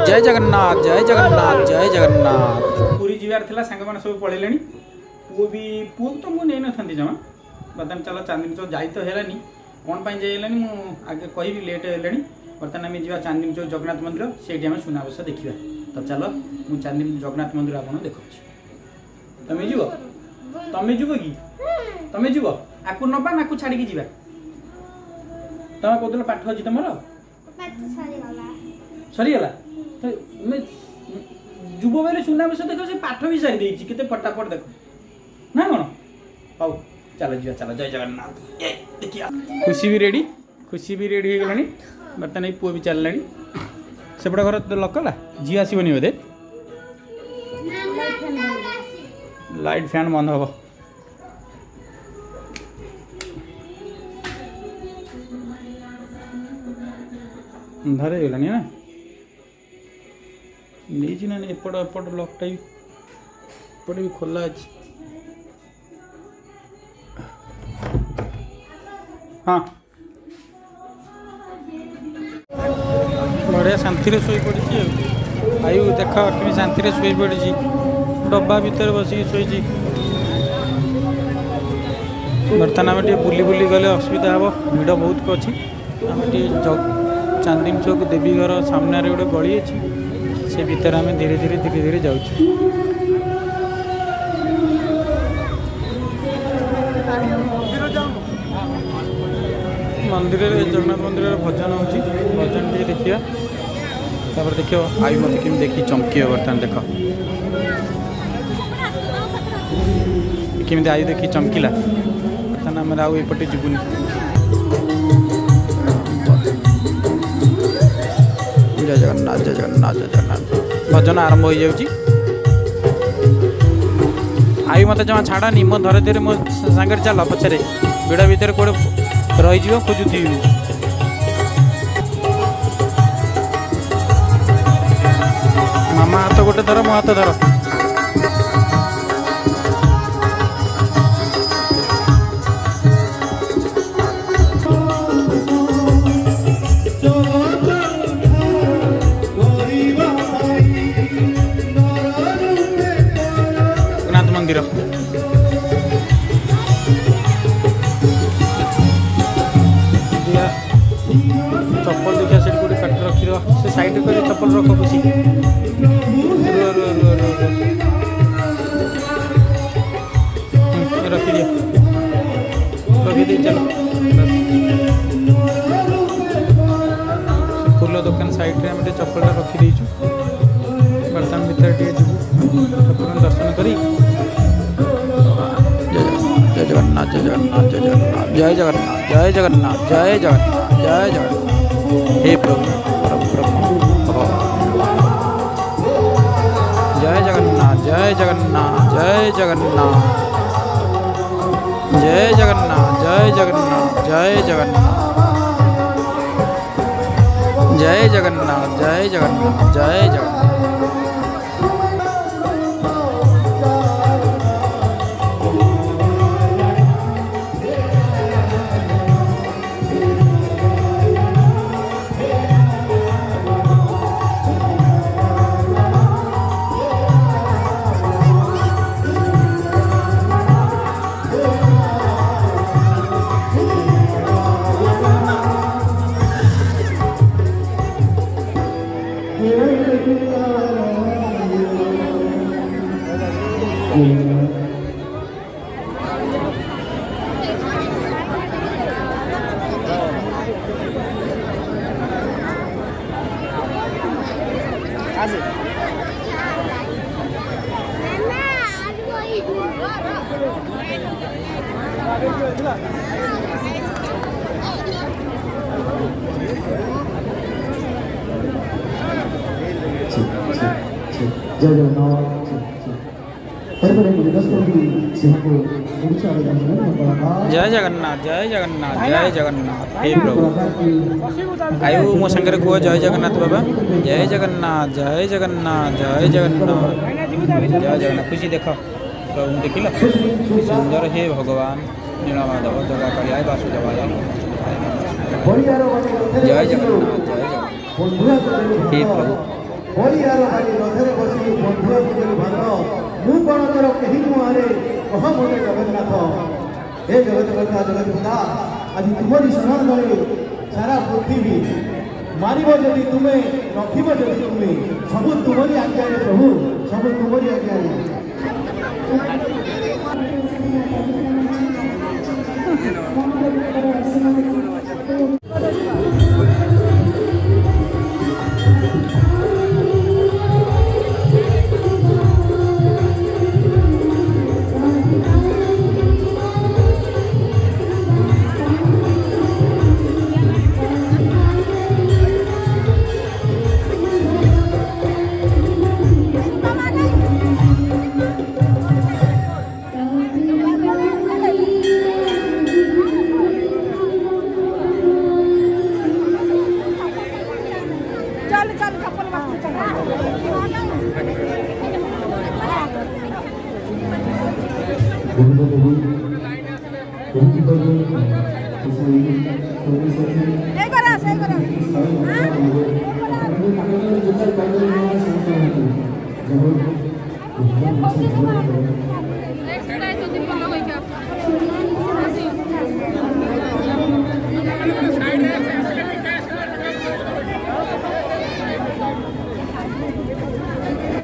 जय जगन्नाथ जय जगन्नाथ जय जगन्नाथ। पूरी जीवार थिला सांग माने सब पळेलेनी पुओ तो मु नै नथंती जमा बर्तमान चलो चांदनी चौक जाई तो हेलानी कोन पाई जाइलानी मु आगे कहबी लेट हेलानी बर्तमान आम जा चांदनी चौक जगन्नाथ मंदिर से सुनावेश देखा तो चलो मु चांदनी जगन्नाथ मंदिर आपन देखो तमें जीव तमें जीव कि तमें जीव आकु नबा नाकु छाड़ी की जीवा तमे कोदल पाठ अछि तमरो सरीगला तो जुब बेले सुनावेश देख से पाठ भी सारी देछि केते फटाफट देखो ना कौन हौ चलो जी चलो जय जगन्नाथ देखिया खुशी भी रेडी हो गलानी बर्तमान ये पुओ भी चललानी सेपटा घर तो लकला झी आसबनी बोधे लाइट फैन बंद हम अंधार हो गलानी ना नहीं ना एपट एपट लकटा भी एपटे भी खोला अच्छी हाँ बढ़िया शांति शोई पड़ी आयु देख कि शांति शोई पड़ी डब्बा भितर बसिक शोई बर्तमान आम बुली बुली गले असुविधा हे भिड़ बहुत अच्छी आम चांदनी चौक देवी घर सामने गोटे गली अच्छी से भीतर आम धीरे धीरे जाऊँ मंदिर जगन्नाथ मंदिर भजन होची भजन टे देखिया तापर देखियो आई मत कि देखी चमकी बर्तमान देख किमी आई देखी चमकीला बर्तमान आम आउ एपटे जीवनी जय जगन्नाथ जय जगन्नाथ जय जगन्नाथ भजन आरंभ हो जाउची आई मत जमा छाड़ानी मो धरे धीरे मो सांगे चल पछरे भिड़ भितर कोड़े रही खोजुथी मामा हाथ गोटे धर मो हाथ धर जगन्नाथ मंदिर चप्पल देखिए से गोटे काट रखी से साइड कर चप्पल रख खुशी रखी दिया रखी दी चलो फूल दुकान साइड रे हम चप्पल रखी दीचु बर्तमान भीतर टे ठाकुर दर्शन करी जय जगन्नाथ जय जगन्नाथ जय जगन्नाथ जय जगन्नाथ जय जगन्नाथ जय जगन्नाथ जय जगन्नाथ हे प्रभु प्रभु जय जगन्नाथ जय जगन्नाथ जय जगन्नाथ जय जगन्नाथ जय जगन्नाथ जय जगन्नाथ जय जगन्नाथ जय जगन्नाथ जय जगन्नाथ जय जगन्नाथ जय जगन्नाथ जय जगन्नाथ हे प्रभु आयु मो संगे कह जय जगन्नाथ बाबा जय जगन्नाथ जय जगन्नाथ जय जगन्नाथ जय जगन्नाथ खुशी देख प्रभु देखिल सुंदर हे भगवान नीलमाधव जगा कालिया वासुदेवाय जय जगन्नाथ जय जगन्नाथ हे प्रभु परिहार बाली रथरे बसी बंधुआ पूजन भाग मु कण कर कहीं मुहारे कह मोटे जगन्नाथ हे जगत कर्ता जगत पिता आज तुमरी शरण गले सारा पृथ्वी मारिब जदि तुम्हें रखिब जदि तुम्हें सब तुमरी आज्ञा प्रभु सब तुमरी आज्ञा चल चल चप्पल बाहर चल এই করা সেই করা হ্যাঁ